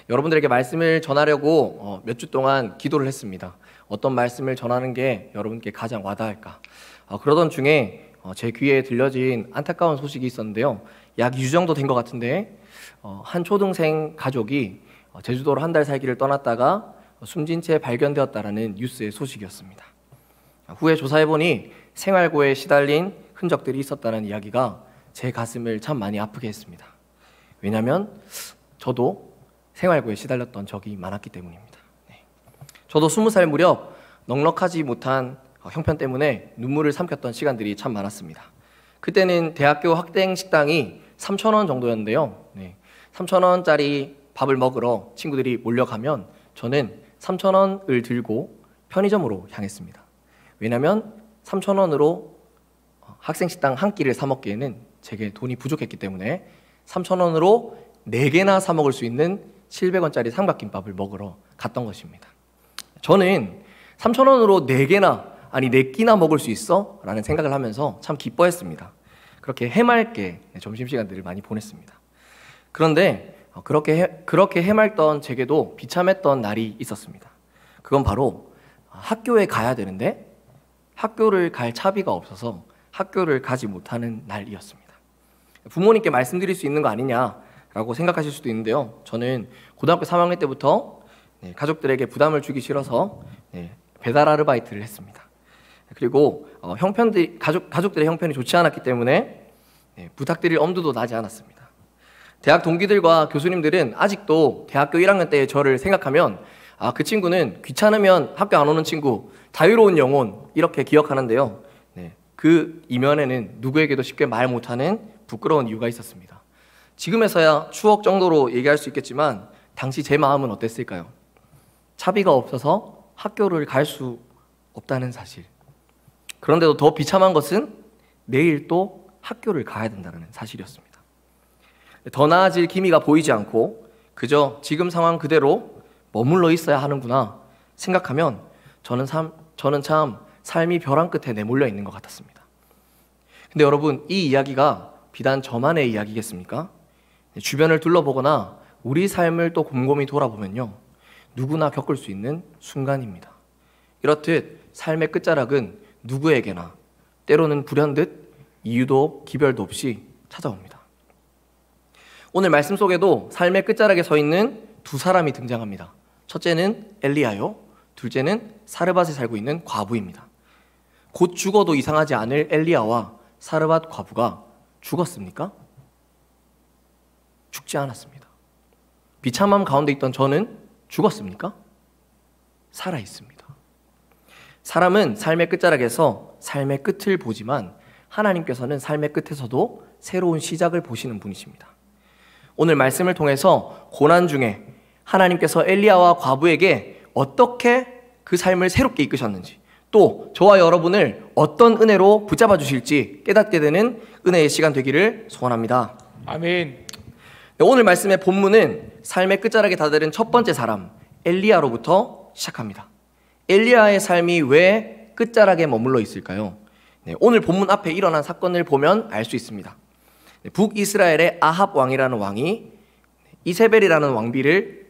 여러분들에게 말씀을 전하려고 몇 주 동안 기도를 했습니다. 어떤 말씀을 전하는 게 여러분께 가장 와닿을까? 그러던 중에 제 귀에 들려진 안타까운 소식이 있었는데요. 약 2주 정도 된 것 같은데 한 초등생 가족이 제주도로 한 달 살기를 떠났다가 숨진 채 발견되었다라는 뉴스의 소식이었습니다. 후에 조사해보니 생활고에 시달린 흔적들이 있었다는 이야기가 제 가슴을 참 많이 아프게 했습니다. 왜냐하면 저도 생활고에 시달렸던 적이 많았기 때문입니다. 저도 20살 무렵 넉넉하지 못한 형편 때문에 눈물을 삼켰던 시간들이 참 많았습니다. 그때는 대학교 학생 식당이 3,000원 정도였는데요. 3,000원짜리 밥을 먹으러 친구들이 몰려가면 저는 3,000원을 들고 편의점으로 향했습니다. 왜냐하면 3,000원으로 학생 식당 한 끼를 사 먹기에는 제게 돈이 부족했기 때문에 3,000원으로 4개나 사 먹을 수 있는 700원짜리 삼각김밥을 먹으러 갔던 것입니다. 저는 3,000원으로 4개나 아니 4끼나 먹을 수 있어? 라는 생각을 하면서 참 기뻐했습니다. 그렇게 해맑게 점심시간들을 많이 보냈습니다. 그런데 그렇게 해맑던 제게도 비참했던 날이 있었습니다. 그건 바로 학교에 가야 되는데 학교를 갈 차비가 없어서 학교를 가지 못하는 날이었습니다. 부모님께 말씀드릴 수 있는 거 아니냐라고 생각하실 수도 있는데요. 저는 고등학교 3학년 때부터 가족들에게 부담을 주기 싫어서 배달 아르바이트를 했습니다. 그리고 가족들의 형편이 좋지 않았기 때문에 부탁드릴 엄두도 나지 않았습니다. 대학 동기들과 교수님들은 아직도 대학교 1학년 때의 저를 생각하면 그 친구는 귀찮으면 학교 안 오는 친구, 자유로운 영혼 이렇게 기억하는데요. 그 이면에는 누구에게도 쉽게 말 못하는 부끄러운 이유가 있었습니다. 지금에서야 추억 정도로 얘기할 수 있겠지만 당시 제 마음은 어땠을까요? 차비가 없어서 학교를 갈 수 없다는 사실. 그런데도 더 비참한 것은 내일 또 학교를 가야 된다는 사실이었습니다. 더 나아질 기미가 보이지 않고 그저 지금 상황 그대로 머물러 있어야 하는구나 생각하면 저는 참 삶이 벼랑 끝에 내몰려 있는 것 같았습니다. 근데 여러분, 이 이야기가 비단 저만의 이야기겠습니까? 주변을 둘러보거나 우리 삶을 또 곰곰이 돌아보면요, 누구나 겪을 수 있는 순간입니다. 이렇듯 삶의 끝자락은 누구에게나 때로는 불현듯 이유도 기별도 없이 찾아옵니다. 오늘 말씀 속에도 삶의 끝자락에 서 있는 두 사람이 등장합니다. 첫째는 엘리야요, 둘째는 사르밧에 살고 있는 과부입니다. 곧 죽어도 이상하지 않을 엘리야와 사르밧 과부가 죽었습니까? 죽지 않았습니다. 비참함 가운데 있던 저는 죽었습니까? 살아 있습니다. 사람은 삶의 끝자락에서 삶의 끝을 보지만 하나님께서는 삶의 끝에서도 새로운 시작을 보시는 분이십니다. 오늘 말씀을 통해서 고난 중에 하나님께서 엘리야와 과부에게 어떻게 그 삶을 새롭게 이끄셨는지, 또 저와 여러분을 어떤 은혜로 붙잡아 주실지 깨닫게 되는 은혜의 시간 되기를 소원합니다. 아멘. 오늘 말씀의 본문은 삶의 끝자락에 다다른 첫 번째 사람 엘리야로부터 시작합니다. 엘리야의 삶이 왜 끝자락에 머물러 있을까요? 오늘 본문 앞에 일어난 사건을 보면 알 수 있습니다. 북이스라엘의 아합 왕이라는 왕이 이세벨이라는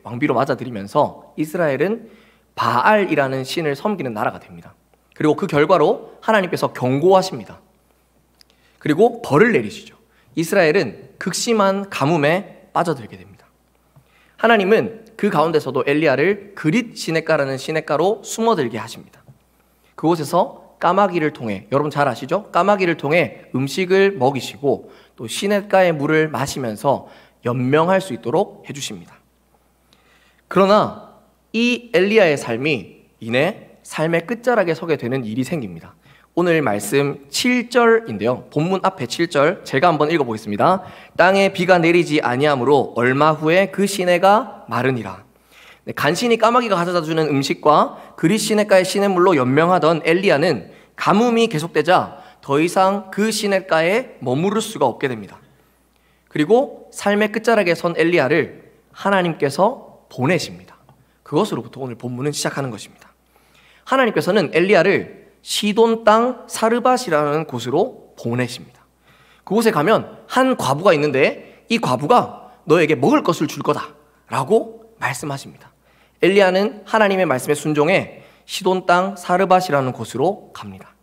왕비로 맞아들이면서 이스라엘은 바알이라는 신을 섬기는 나라가 됩니다. 그리고 그 결과로 하나님께서 경고하십니다. 그리고 벌을 내리시죠. 이스라엘은 극심한 가뭄에 빠져들게 됩니다. 하나님은 그 가운데서도 엘리야를 그릿 시냇가라는 시냇가로 숨어들게 하십니다. 그곳에서 까마귀를 통해, 여러분 잘 아시죠? 까마귀를 통해 음식을 먹이시고 또 시냇가의 물을 마시면서 연명할 수 있도록 해주십니다. 그러나 이 엘리야의 삶이 이내 삶의 끝자락에 서게 되는 일이 생깁니다. 오늘 말씀 7절인데요. 본문 앞에 7절 제가 한번 읽어보겠습니다. 땅에 비가 내리지 아니하므로 얼마 후에 그 시내가 마르니라. 간신히 까마귀가 가져다주는 음식과 그릿 시냇가의 시냇물로 연명하던 엘리야는 가뭄이 계속되자 더 이상 그 시냇가에 머무를 수가 없게 됩니다. 그리고 삶의 끝자락에 선 엘리야를 하나님께서 보내십니다. 그것으로부터 오늘 본문은 시작하는 것입니다. 하나님께서는 엘리야를 시돈 땅 사르밧이라는 곳으로 보내십니다. 그곳에 가면 한 과부가 있는데 이 과부가 너에게 먹을 것을 줄 거다 라고 말씀하십니다. 엘리야는 하나님의 말씀에 순종해 시돈 땅 사르밧이라는 곳으로 갑니다.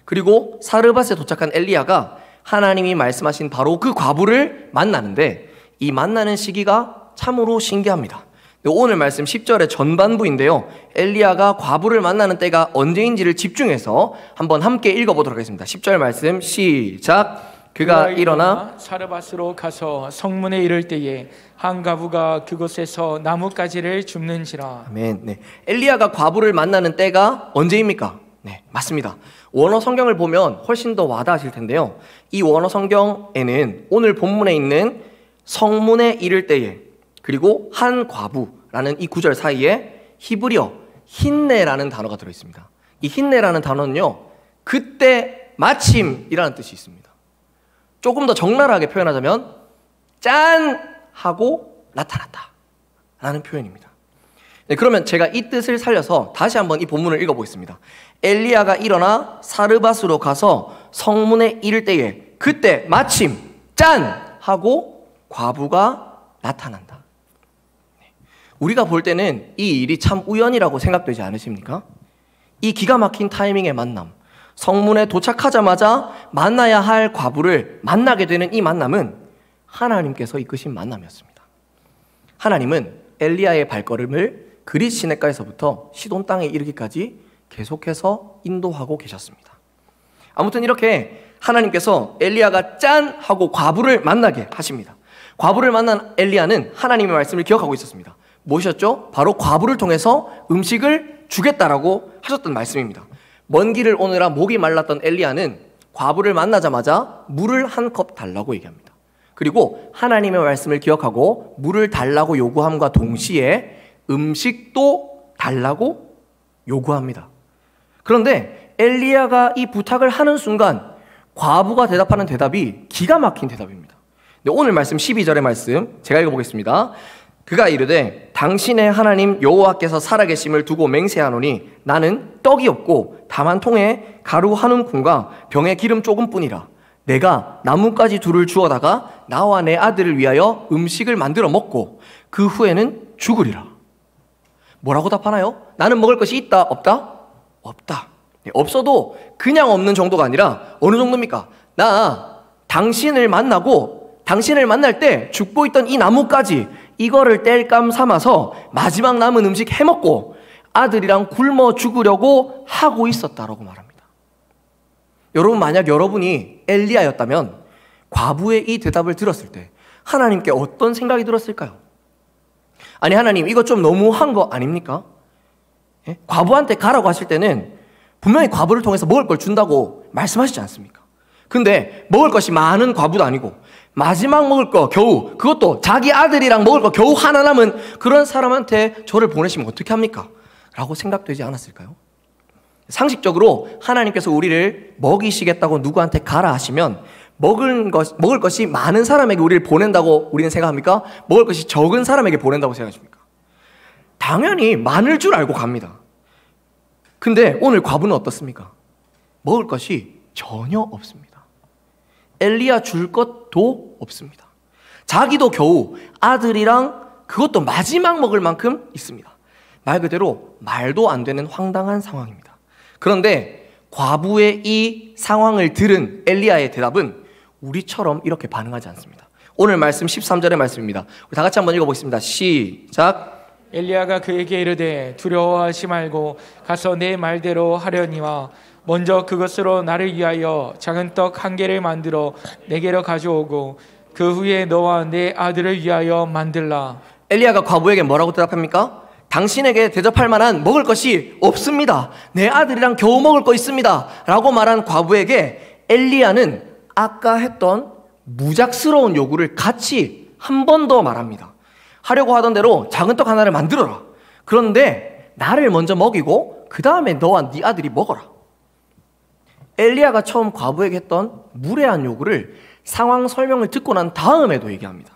그리고 사르밧에 도착한 엘리야가 하나님이 말씀하신 바로 그 과부를 만나는데, 이 만나는 시기가 참으로 신기합니다. 오늘 말씀 10절의 전반부인데요, 엘리야가 과부를 만나는 때가 언제인지를 집중해서 한번 함께 읽어보도록 하겠습니다. 10절 말씀 시작. 그가 일어나 사르밧으로 가서 성문에 이를 때에 한 과부가 그곳에서 나뭇가지를 줍는지라. 아멘. 네. 엘리야가 과부를 만나는 때가 언제입니까? 네, 맞습니다. 원어 성경을 보면 훨씬 더 와닿으실 텐데요, 이 원어 성경에는 오늘 본문에 있는 성문에 이를 때에, 그리고 한 과부라는 이 구절 사이에 히브리어 힌네라는 단어가 들어있습니다. 이 힌네라는 단어는요, 그때 마침이라는 뜻이 있습니다. 조금 더 적나라하게 표현하자면 짠! 하고 나타났다 라는 표현입니다. 네, 그러면 제가 이 뜻을 살려서 다시 한번 이 본문을 읽어보겠습니다. 엘리야가 일어나 사르밧으로 가서 성문에 이를 때에 그때 마침 짠! 하고 과부가 나타난다. 우리가 볼 때는 이 일이 참 우연이라고 생각되지 않으십니까? 이 기가 막힌 타이밍의 만남, 성문에 도착하자마자 만나야 할 과부를 만나게 되는 이 만남은 하나님께서 이끄신 만남이었습니다. 하나님은 엘리야의 발걸음을 그릿 시내가에서부터 시돈 땅에 이르기까지 계속해서 인도하고 계셨습니다. 아무튼 이렇게 하나님께서 엘리야가 짠! 하고 과부를 만나게 하십니다. 과부를 만난 엘리야는 하나님의 말씀을 기억하고 있었습니다. 무엇이었죠? 바로 과부를 통해서 음식을 주겠다라고 하셨던 말씀입니다. 먼 길을 오느라 목이 말랐던 엘리야는 과부를 만나자마자 물을 한 컵 달라고 얘기합니다. 그리고 하나님의 말씀을 기억하고 물을 달라고 요구함과 동시에 음식도 달라고 요구합니다. 그런데 엘리야가 이 부탁을 하는 순간 과부가 대답하는 대답이 기가 막힌 대답입니다. 오늘 말씀 12절의 말씀 제가 읽어보겠습니다. 그가 이르되 당신의 하나님 여호와께서 살아계심을 두고 맹세하노니 나는 떡이 없고 다만 통에 가루 한 움큼과 병에 기름 조금뿐이라. 내가 나뭇가지 둘을 주워다가 나와 내 아들을 위하여 음식을 만들어 먹고 그 후에는 죽으리라. 뭐라고 답하나요? 나는 먹을 것이 있다 없다? 없다. 없어도 그냥 없는 정도가 아니라 어느 정도입니까? 나 당신을 만나고 당신을 만날 때 죽고 있던 이 나뭇가지 이거를 땔감 삼아서 마지막 남은 음식 해먹고 아들이랑 굶어 죽으려고 하고 있었다라고 말합니다. 여러분, 만약 여러분이 엘리야였다면 과부의 이 대답을 들었을 때 하나님께 어떤 생각이 들었을까요? 아니, 하나님 이거 좀 너무한 거 아닙니까? 예? 과부한테 가라고 하실 때는 분명히 과부를 통해서 먹을 걸 준다고 말씀하시지 않습니까? 근데 먹을 것이 많은 과부도 아니고 마지막 먹을 거 겨우, 그것도 자기 아들이랑 먹을 거 겨우 하나 남은 그런 사람한테 저를 보내시면 어떻게 합니까? 라고 생각되지 않았을까요? 상식적으로 하나님께서 우리를 먹이시겠다고 누구한테 가라 하시면 먹을 것이 많은 사람에게 우리를 보낸다고 우리는 생각합니까? 먹을 것이 적은 사람에게 보낸다고 생각하십니까? 당연히 많을 줄 알고 갑니다. 근데 오늘 과부는 어떻습니까? 먹을 것이 전혀 없습니다. 엘리야 줄 것도 없습니다. 자기도 겨우 아들이랑 그것도 마지막 먹을 만큼 있습니다. 말 그대로 말도 안 되는 황당한 상황입니다. 그런데 과부의 이 상황을 들은 엘리야의 대답은 우리처럼 이렇게 반응하지 않습니다. 오늘 말씀 13절의 말씀입니다. 우리 다 같이 한번 읽어보겠습니다. 시작. 엘리야가 그에게 이르되 두려워하지 말고 가서 내 말대로 하려니와 먼저 그것으로 나를 위하여 작은 떡 한 개를 만들어 내게로 가져오고 그 후에 너와 내 아들을 위하여 만들라. 엘리야가 과부에게 뭐라고 대답합니까? 당신에게 대접할 만한 먹을 것이 없습니다. 내 아들이랑 겨우 먹을 거 있습니다. 라고 말한 과부에게 엘리야는 아까 했던 무작스러운 요구를 같이 한 번 더 말합니다. 하려고 하던 대로 작은 떡 하나를 만들어라. 그런데 나를 먼저 먹이고 그 다음에 너와 네 아들이 먹어라. 엘리야가 처음 과부에게 했던 무례한 요구를 상황 설명을 듣고 난 다음에도 얘기합니다.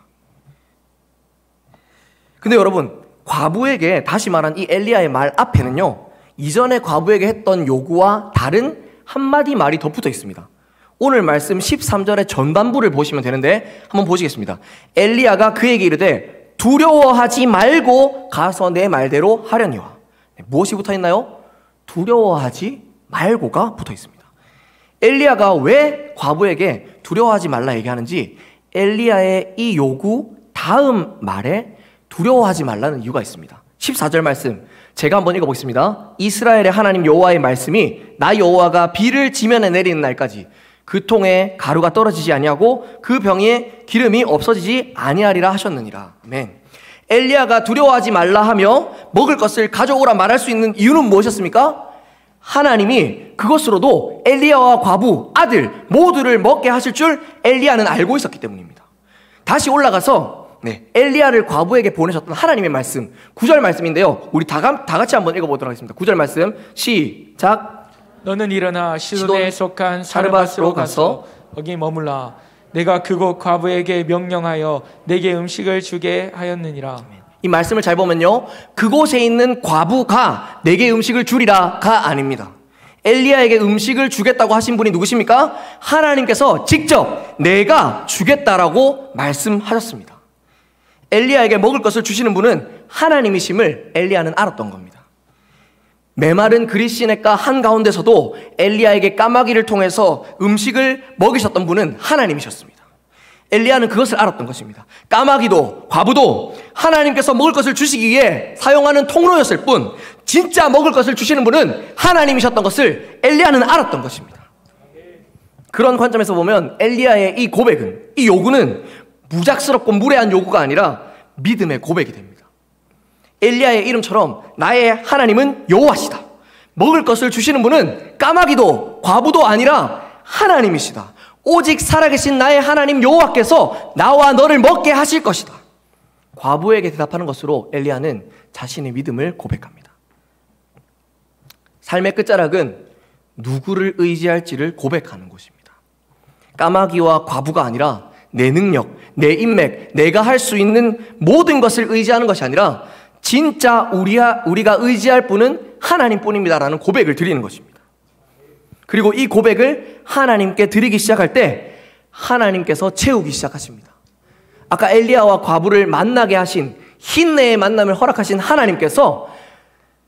근데 여러분, 과부에게 다시 말한 이 엘리야의 말 앞에는요, 이전에 과부에게 했던 요구와 다른 한마디 말이 덧붙어 있습니다. 오늘 말씀 13절의 전반부를 보시면 되는데 한번 보시겠습니다. 엘리야가 그에게 이르되 두려워하지 말고 가서 내 말대로 하려니와. 무엇이 붙어 있나요? 두려워하지 말고가 붙어 있습니다. 엘리야가 왜 과부에게 두려워하지 말라 얘기하는지 엘리야의 이 요구 다음 말에 두려워하지 말라는 이유가 있습니다. 14절 말씀 제가 한번 읽어보겠습니다. 이스라엘의 하나님 여호와의 말씀이 나 여호와가 비를 지면에 내리는 날까지 그 통에 가루가 떨어지지 아니하고 그 병에 기름이 없어지지 아니하리라 하셨느니라. 아멘. 엘리야가 두려워하지 말라 하며 먹을 것을 가져오라 말할 수 있는 이유는 무엇이었습니까? 하나님이 그것으로도 엘리야와 과부, 아들 모두를 먹게 하실 줄 엘리야는 알고 있었기 때문입니다. 다시 올라가서 엘리야를 과부에게 보내셨던 하나님의 말씀 9절 말씀인데요. 우리 다 같이 한번 읽어보도록 하겠습니다. 9절 말씀 시작. 너는 일어나 시돈에 속한 사르밧으로 가서 거기 머물라. 내가 그곳 과부에게 명령하여 내게 음식을 주게 하였느니라. 이 말씀을 잘 보면요, 그곳에 있는 과부가 내게 음식을 주리라가 아닙니다. 엘리야에게 음식을 주겠다고 하신 분이 누구십니까? 하나님께서 직접 내가 주겠다라고 말씀하셨습니다. 엘리야에게 먹을 것을 주시는 분은 하나님이심을 엘리야는 알았던 겁니다. 메마른 그릿시냇가 한가운데서도 엘리야에게 까마귀를 통해서 음식을 먹이셨던 분은 하나님이셨습니다. 엘리야는 그것을 알았던 것입니다. 까마귀도 과부도 하나님께서 먹을 것을 주시기 위해 사용하는 통로였을 뿐 진짜 먹을 것을 주시는 분은 하나님이셨던 것을 엘리야는 알았던 것입니다. 그런 관점에서 보면 엘리야의 이 고백은, 이 요구는 무작스럽고 무례한 요구가 아니라 믿음의 고백이 됩니다. 엘리야의 이름처럼 나의 하나님은 여호와시다. 먹을 것을 주시는 분은 까마귀도 과부도 아니라 하나님이시다. 오직 살아계신 나의 하나님 여호와께서 나와 너를 먹게 하실 것이다. 과부에게 대답하는 것으로 엘리야는 자신의 믿음을 고백합니다. 삶의 끝자락은 누구를 의지할지를 고백하는 곳입니다. 까마귀와 과부가 아니라 내 능력, 내 인맥, 내가 할 수 있는 모든 것을 의지하는 것이 아니라 진짜 우리가 의지할 분은 하나님뿐입니다라는 고백을 드리는 것입니다. 그리고 이 고백을 하나님께 드리기 시작할 때 하나님께서 채우기 시작하십니다. 아까 엘리야와 과부를 만나게 하신, 힌내의 만남을 허락하신 하나님께서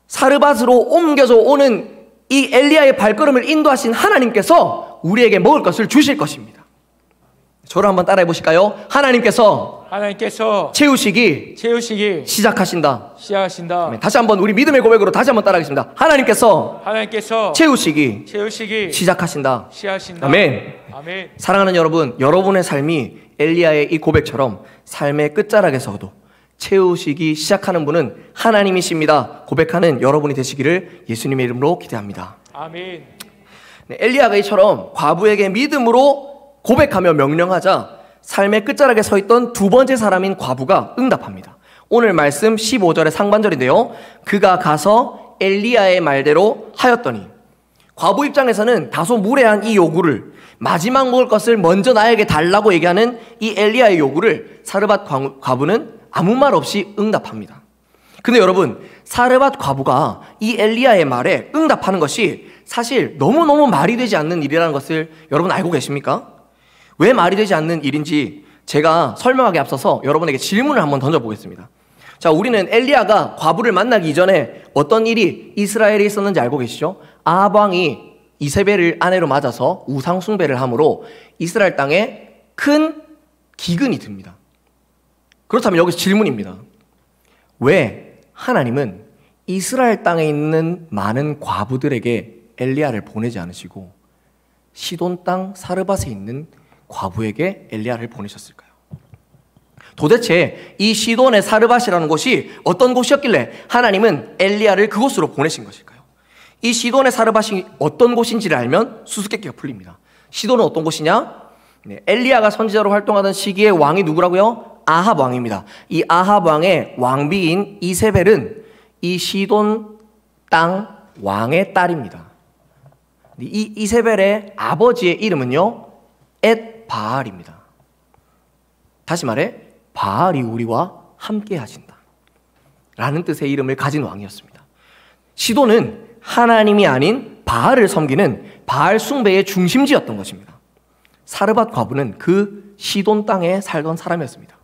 사르밧으로 옮겨져 오는 이 엘리야의 발걸음을 인도하신 하나님께서 우리에게 먹을 것을 주실 것입니다. 저를 한번 따라해 보실까요? 하나님께서 채우시기 시작하신다. 다시 한번 우리 믿음의 고백으로 다시 한번 따라하겠습니다. 하나님께서 채우시기 시작하신다. 아멘. 사랑하는 여러분, 여러분의 삶이 엘리야의 이 고백처럼 삶의 끝자락에서도 채우시기 시작하는 분은 하나님이십니다. 고백하는 여러분이 되시기를 예수님의 이름으로 기대합니다. 아멘. 엘리야가 이처럼 과부에게 믿음으로 고백하며 명령하자 삶의 끝자락에 서 있던 두 번째 사람인 과부가 응답합니다. 오늘 말씀 15절의 상반절인데요. 그가 가서 엘리야의 말대로 하였더니, 과부 입장에서는 다소 무례한 이 요구를, 마지막 먹을 것을 먼저 나에게 달라고 얘기하는 이 엘리야의 요구를 사르밧 과부는 아무 말 없이 응답합니다. 근데 여러분, 사르밧 과부가 이 엘리야의 말에 응답하는 것이 사실 너무너무 말이 되지 않는 일이라는 것을 여러분 알고 계십니까? 왜 말이 되지 않는 일인지 제가 설명하기 앞서서 여러분에게 질문을 한번 던져보겠습니다. 자, 우리는 엘리야가 과부를 만나기 이전에 어떤 일이 이스라엘에 있었는지 알고 계시죠? 아합 왕이 이세벨을 아내로 맞아서 우상 숭배를 함으로 이스라엘 땅에 큰 기근이 듭니다. 그렇다면 여기서 질문입니다. 왜 하나님은 이스라엘 땅에 있는 많은 과부들에게 엘리야를 보내지 않으시고 시돈 땅 사르밧에 있는 과부에게 엘리야를 보내셨을까요? 도대체 이 시돈의 사르밧이라는 곳이 어떤 곳이었길래 하나님은 엘리야를 그곳으로 보내신 것일까요? 이 시돈의 사르밧이 어떤 곳인지를 알면 수수께끼가 풀립니다. 시돈은 어떤 곳이냐? 엘리야가 선지자로 활동하던 시기에 왕이 누구라고요? 아합 왕입니다. 이 아합 왕의 왕비인 이세벨은 이 시돈 땅 왕의 딸입니다. 이 이세벨의 아버지의 이름은요, 엣바알입니다. 다시 말해 바알이 우리와 함께 하신다 라는 뜻의 이름을 가진 왕이었습니다. 시돈은 하나님이 아닌 바알을 섬기는 바알 숭배의 중심지였던 것입니다. 사르밧 과부는 그 시돈 땅에 살던 사람이었습니다.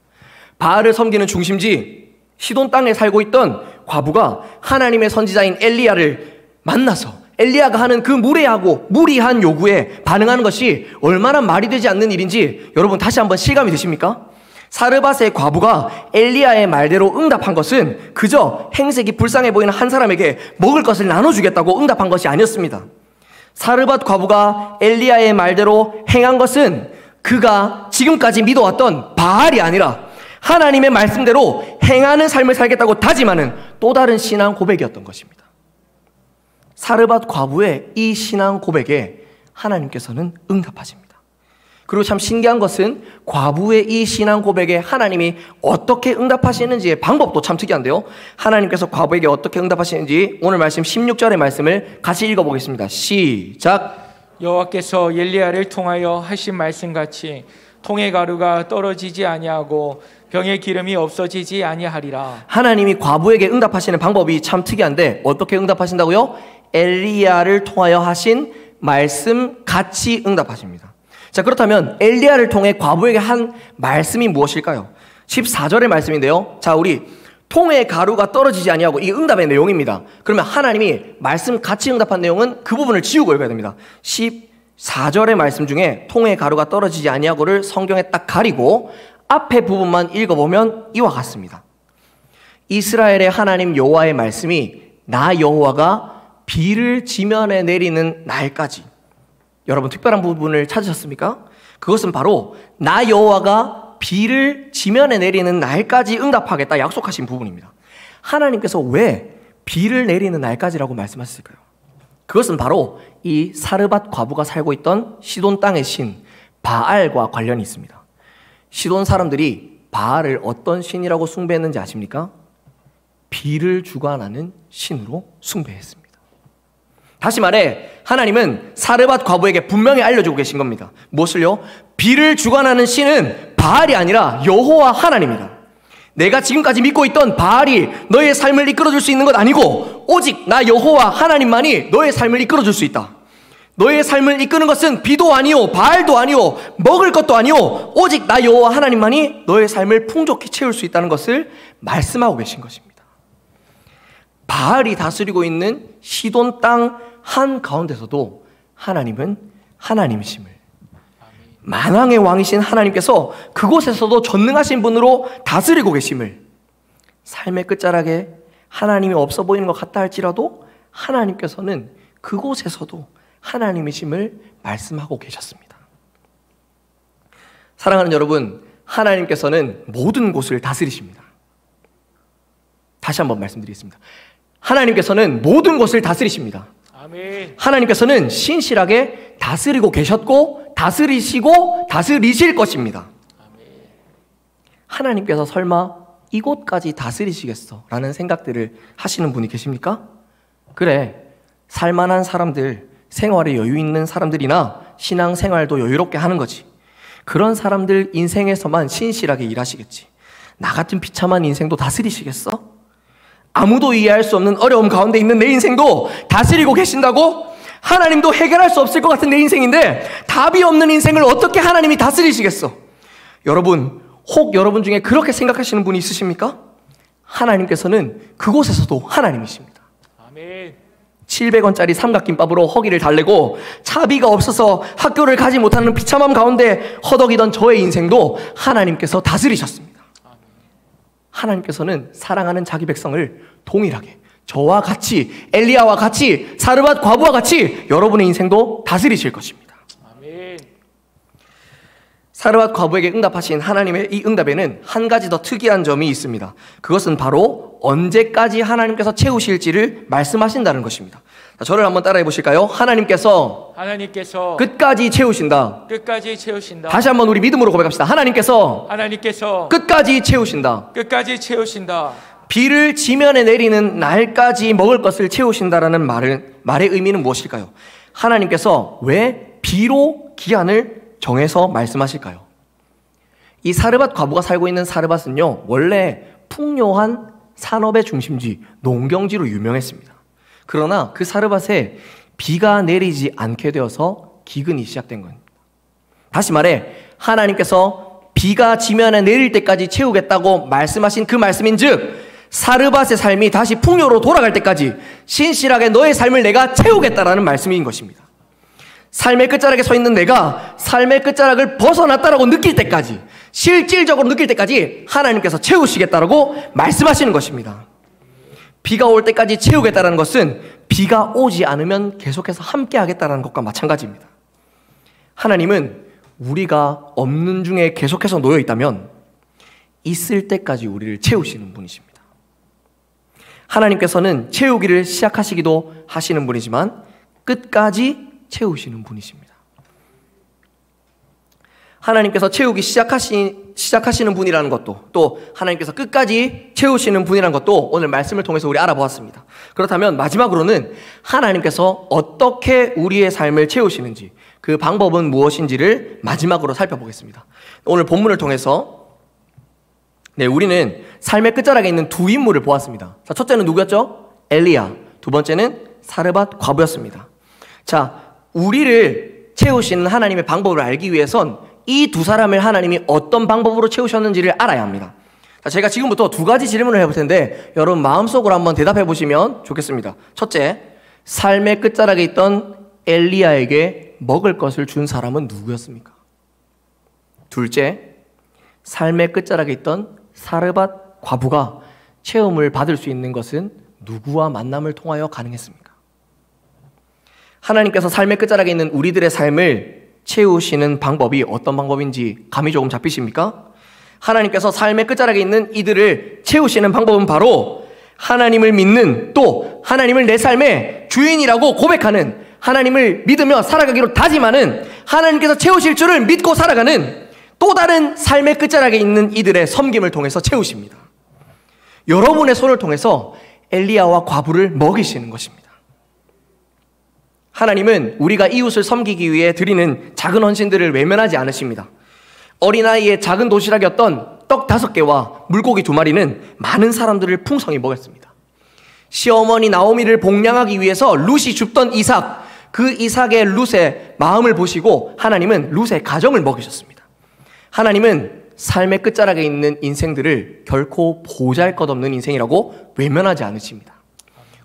바알을 섬기는 중심지 시돈 땅에 살고 있던 과부가 하나님의 선지자인 엘리야를 만나서 엘리야가 하는 그 무리한 요구에 반응하는 것이 얼마나 말이 되지 않는 일인지 여러분 다시 한번 실감이 되십니까? 사르밧의 과부가 엘리야의 말대로 응답한 것은 그저 행색이 불쌍해 보이는 한 사람에게 먹을 것을 나눠주겠다고 응답한 것이 아니었습니다. 사르밧 과부가 엘리야의 말대로 행한 것은 그가 지금까지 믿어왔던 바알이 아니라 하나님의 말씀대로 행하는 삶을 살겠다고 다짐하는 또 다른 신앙 고백이었던 것입니다. 사르밧 과부의 이 신앙 고백에 하나님께서는 응답하십니다. 그리고 참 신기한 것은 과부의 이 신앙 고백에 하나님이 어떻게 응답하시는지의 방법도 참 특이한데요. 하나님께서 과부에게 어떻게 응답하시는지 오늘 말씀 16절의 말씀을 같이 읽어보겠습니다. 시작. 여호와께서 엘리야를 통하여 하신 말씀같이 통의 가루가 떨어지지 아니하고 병의 기름이 없어지지 아니하리라. 하나님이 과부에게 응답하시는 방법이 참 특이한데 어떻게 응답하신다고요? 엘리야를 통하여 하신 말씀 같이 응답하십니다. 자, 그렇다면 엘리야를 통해 과부에게 한 말씀이 무엇일까요? 14절의 말씀인데요. 자, 우리 통의 가루가 떨어지지 아니하고 이 응답의 내용입니다. 그러면 하나님이 말씀 같이 응답한 내용은 그 부분을 지우고 읽어야 됩니다. 14절의 말씀 중에 통의 가루가 떨어지지 아니하고를 성경에 딱 가리고 앞에 부분만 읽어보면 이와 같습니다. 이스라엘의 하나님 여호와의 말씀이 나 여호와가 비를 지면에 내리는 날까지. 여러분 특별한 부분을 찾으셨습니까? 그것은 바로 나 여호와가 비를 지면에 내리는 날까지 응답하겠다 약속하신 부분입니다. 하나님께서 왜 비를 내리는 날까지라고 말씀하셨을까요? 그것은 바로 이 사르밧 과부가 살고 있던 시돈 땅의 신 바알과 관련이 있습니다. 시돈 사람들이 바알을 어떤 신이라고 숭배했는지 아십니까? 비를 주관하는 신으로 숭배했습니다. 다시 말해 하나님은 사르밧 과부에게 분명히 알려주고 계신 겁니다. 무엇을요? 비를 주관하는 신은 바알이 아니라 여호와 하나님이다. 내가 지금까지 믿고 있던 바알이 너의 삶을 이끌어줄 수 있는 것 아니고 오직 나 여호와 하나님만이 너의 삶을 이끌어줄 수 있다. 너의 삶을 이끄는 것은 비도 아니오 바알도 아니오 먹을 것도 아니오 오직 나 여호와 하나님만이 너의 삶을 풍족히 채울 수 있다는 것을 말씀하고 계신 것입니다. 바알이 다스리고 있는 시돈 땅 한가운데서도 하나님은 하나님이심을 만왕의 왕이신 하나님께서 그곳에서도 전능하신 분으로 다스리고 계심을 삶의 끝자락에 하나님이 없어 보이는 것 같다 할지라도 하나님께서는 그곳에서도 하나님이심을 말씀하고 계셨습니다. 사랑하는 여러분, 하나님께서는 모든 곳을 다스리십니다. 다시 한번 말씀드리겠습니다. 하나님께서는 모든 곳을 다스리십니다. 아멘. 하나님께서는 신실하게 다스리고 계셨고 다스리시고 다스리실 것입니다. 아멘. 하나님께서 설마 이곳까지 다스리시겠어? 라는 생각들을 하시는 분이 계십니까? 그래, 살만한 사람들, 생활에 여유 있는 사람들이나 신앙생활도 여유롭게 하는 거지. 그런 사람들 인생에서만 신실하게 일하시겠지. 나 같은 비참한 인생도 다스리시겠어? 아무도 이해할 수 없는 어려움 가운데 있는 내 인생도 다스리고 계신다고? 하나님도 해결할 수 없을 것 같은 내 인생인데 답이 없는 인생을 어떻게 하나님이 다스리시겠어? 여러분, 혹 여러분 중에 그렇게 생각하시는 분이 있으십니까? 하나님께서는 그곳에서도 하나님이십니다. 아멘. 700원짜리 삼각김밥으로 허기를 달래고 차비가 없어서 학교를 가지 못하는 비참함 가운데 허덕이던 저의 인생도 하나님께서 다스리셨습니다. 하나님께서는 사랑하는 자기 백성을 동일하게 저와 같이 엘리야와 같이 사르밧 과부와 같이 여러분의 인생도 다스리실 것입니다. 아멘. 사르밧 과부에게 응답하신 하나님의 이 응답에는 한 가지 더 특이한 점이 있습니다. 그것은 바로 언제까지 하나님께서 채우실지를 말씀하신다는 것입니다. 자, 저를 한번 따라해 보실까요? 하나님께서 끝까지 채우신다. 끝까지 채우신다. 다시 한번 우리 믿음으로 고백합시다. 하나님께서 끝까지 채우신다. 끝까지 채우신다. 비를 지면에 내리는 날까지 먹을 것을 채우신다라는 말의 의미는 무엇일까요? 하나님께서 왜 비로 기한을 정해서 말씀하실까요? 이 사르밧 과부가 살고 있는 사르밧은요, 원래 풍요한 산업의 중심지, 농경지로 유명했습니다. 그러나 그 사르밧에 비가 내리지 않게 되어서 기근이 시작된 겁니다. 다시 말해 하나님께서 비가 지면에 내릴 때까지 채우겠다고 말씀하신 그 말씀인즉 사르밧의 삶이 다시 풍요로 돌아갈 때까지 신실하게 너의 삶을 내가 채우겠다라는 말씀인 것입니다. 삶의 끝자락에 서 있는 내가 삶의 끝자락을 벗어났다라고 느낄 때까지, 실질적으로 느낄 때까지 하나님께서 채우시겠다라고 말씀하시는 것입니다. 비가 올 때까지 채우겠다라는 것은 비가 오지 않으면 계속해서 함께 하겠다라는 것과 마찬가지입니다. 하나님은 우리가 없는 중에 계속해서 놓여 있다면 있을 때까지 우리를 채우시는 분이십니다. 하나님께서는 채우기를 시작하시기도 하시는 분이지만 끝까지 채우시는 분이십니다. 하나님께서 채우기 시작하시는 분이라는 것도, 또 하나님께서 끝까지 채우시는 분이라는 것도 오늘 말씀을 통해서 우리 알아보았습니다. 그렇다면 마지막으로는 하나님께서 어떻게 우리의 삶을 채우시는지, 그 방법은 무엇인지를 마지막으로 살펴보겠습니다. 오늘 본문을 통해서 우리는 삶의 끝자락에 있는 두 인물을 보았습니다. 자, 첫째는 누구였죠? 엘리야. 두 번째는 사르밧 과부였습니다. 자, 우리를 채우시는 하나님의 방법을 알기 위해선 이 두 사람을 하나님이 어떤 방법으로 채우셨는지를 알아야 합니다. 자, 제가 지금부터 두 가지 질문을 해볼 텐데 여러분 마음속으로 한번 대답해 보시면 좋겠습니다. 첫째, 삶의 끝자락에 있던 엘리야에게 먹을 것을 준 사람은 누구였습니까? 둘째, 삶의 끝자락에 있던 사르밧 과부가 체험을 받을 수 있는 것은 누구와 만남을 통하여 가능했습니까? 하나님께서 삶의 끝자락에 있는 우리들의 삶을 채우시는 방법이 어떤 방법인지 감이 조금 잡히십니까? 하나님께서 삶의 끝자락에 있는 이들을 채우시는 방법은 바로 하나님을 믿는, 또 하나님을 내 삶의 주인이라고 고백하는, 하나님을 믿으며 살아가기로 다짐하는, 하나님께서 채우실 줄을 믿고 살아가는 또 다른 삶의 끝자락에 있는 이들의 섬김을 통해서 채우십니다. 여러분의 손을 통해서 엘리야와 과부를 먹이시는 것입니다. 하나님은 우리가 이웃을 섬기기 위해 드리는 작은 헌신들을 외면하지 않으십니다. 어린아이의 작은 도시락이었던 떡 5개와 물고기 2마리는 많은 사람들을 풍성히 먹였습니다. 시어머니 나오미를 복량하기 위해서 룻이 줍던 이삭, 그 이삭의 룻의 마음을 보시고 하나님은 룻의 가정을 먹이셨습니다. 하나님은 삶의 끝자락에 있는 인생들을 결코 보잘것없는 인생이라고 외면하지 않으십니다.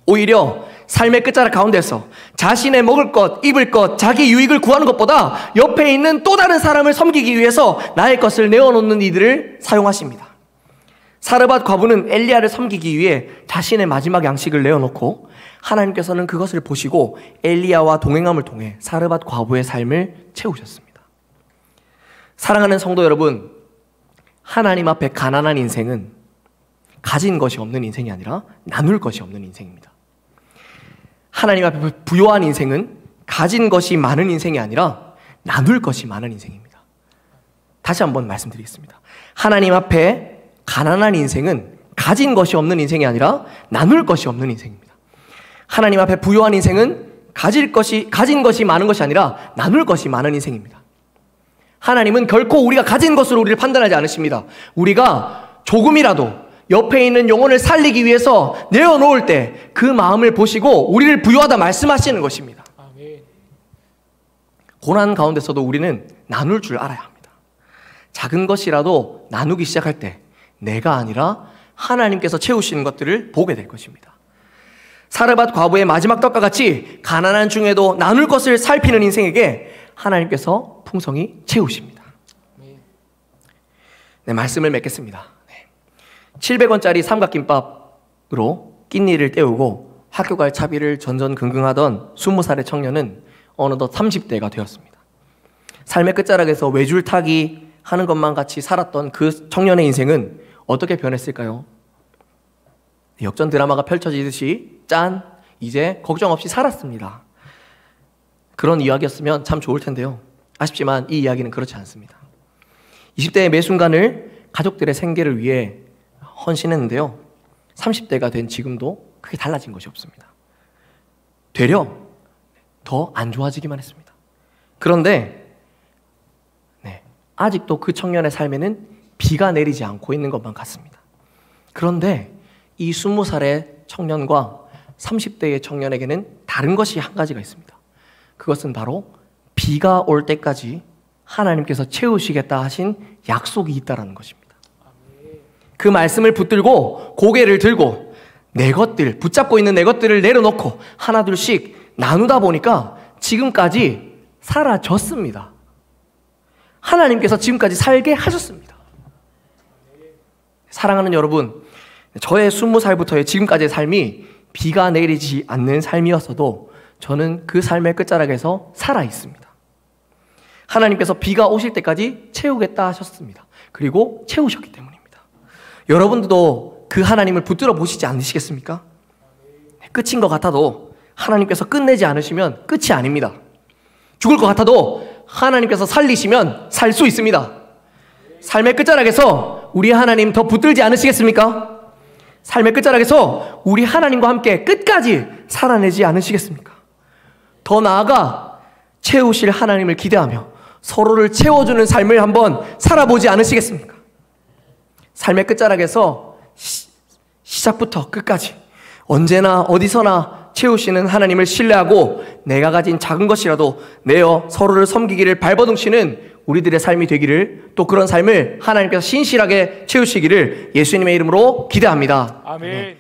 오히려 삶의 끝자락 가운데서 자신의 먹을 것, 입을 것, 자기 유익을 구하는 것보다 옆에 있는 또 다른 사람을 섬기기 위해서 나의 것을 내어놓는 이들을 사용하십니다. 사르밧 과부는 엘리야를 섬기기 위해 자신의 마지막 양식을 내어놓고 하나님께서는 그것을 보시고 엘리야와 동행함을 통해 사르밧 과부의 삶을 채우셨습니다. 사랑하는 성도 여러분, 하나님 앞에 가난한 인생은 가진 것이 없는 인생이 아니라 나눌 것이 없는 인생입니다. 하나님 앞에 부요한 인생은 가진 것이 많은 인생이 아니라 나눌 것이 많은 인생입니다. 다시 한번 말씀드리겠습니다. 하나님 앞에 가난한 인생은 가진 것이 없는 인생이 아니라 나눌 것이 없는 인생입니다. 하나님 앞에 부요한 인생은 가진 것이 많은 것이 아니라 나눌 것이 많은 인생입니다. 하나님은 결코 우리가 가진 것으로 우리를 판단하지 않으십니다. 우리가 조금이라도 옆에 있는 영혼을 살리기 위해서 내어놓을 때 그 마음을 보시고 우리를 부요하다 말씀하시는 것입니다. 아멘. 고난 가운데서도 우리는 나눌 줄 알아야 합니다. 작은 것이라도 나누기 시작할 때 내가 아니라 하나님께서 채우시는 것들을 보게 될 것입니다. 사르밧 과부의 마지막 떡과 같이 가난한 중에도 나눌 것을 살피는 인생에게 하나님께서 풍성히 채우십니다. 네, 말씀을 맺겠습니다. 700원짜리 삼각김밥으로 낀니를 때우고 학교 갈 차비를 전전긍긍하던 20살의 청년은 어느덧 30대가 되었습니다. 삶의 끝자락에서 외줄타기 하는 것만 같이 살았던 그 청년의 인생은 어떻게 변했을까요? 역전 드라마가 펼쳐지듯이 짠! 이제 걱정 없이 살았습니다. 그런 이야기였으면 참 좋을 텐데요. 아쉽지만 이 이야기는 그렇지 않습니다. 20대의 매 순간을 가족들의 생계를 위해 헌신했는데요. 30대가 된 지금도 크게 달라진 것이 없습니다. 되려 더 안 좋아지기만 했습니다. 그런데 아직도 그 청년의 삶에는 비가 내리지 않고 있는 것만 같습니다. 그런데 이 20살의 청년과 30대의 청년에게는 다른 것이 한 가지가 있습니다. 그것은 바로 비가 올 때까지 하나님께서 채우시겠다 하신 약속이 있다라는 것입니다. 그 말씀을 붙들고 고개를 들고 내 것들, 붙잡고 있는 내 것들을 내려놓고 하나둘씩 나누다 보니까 지금까지 사라졌습니다. 하나님께서 지금까지 살게 하셨습니다. 사랑하는 여러분, 저의 20살부터의 지금까지의 삶이 비가 내리지 않는 삶이었어도 저는 그 삶의 끝자락에서 살아 있습니다. 하나님께서 비가 오실 때까지 채우겠다 하셨습니다. 그리고 채우셨기 때문입니다. 여러분들도 그 하나님을 붙들어 보시지 않으시겠습니까? 끝인 것 같아도 하나님께서 끝내지 않으시면 끝이 아닙니다. 죽을 것 같아도 하나님께서 살리시면 살 수 있습니다. 삶의 끝자락에서 우리 하나님 더 붙들지 않으시겠습니까? 삶의 끝자락에서 우리 하나님과 함께 끝까지 살아내지 않으시겠습니까? 더 나아가 채우실 하나님을 기대하며 서로를 채워주는 삶을 한번 살아보지 않으시겠습니까? 삶의 끝자락에서 시작부터 끝까지 언제나 어디서나 채우시는 하나님을 신뢰하고 내가 가진 작은 것이라도 내어 서로를 섬기기를 발버둥치는 우리들의 삶이 되기를, 또 그런 삶을 하나님께서 신실하게 채우시기를 예수님의 이름으로 기대합니다. 아멘.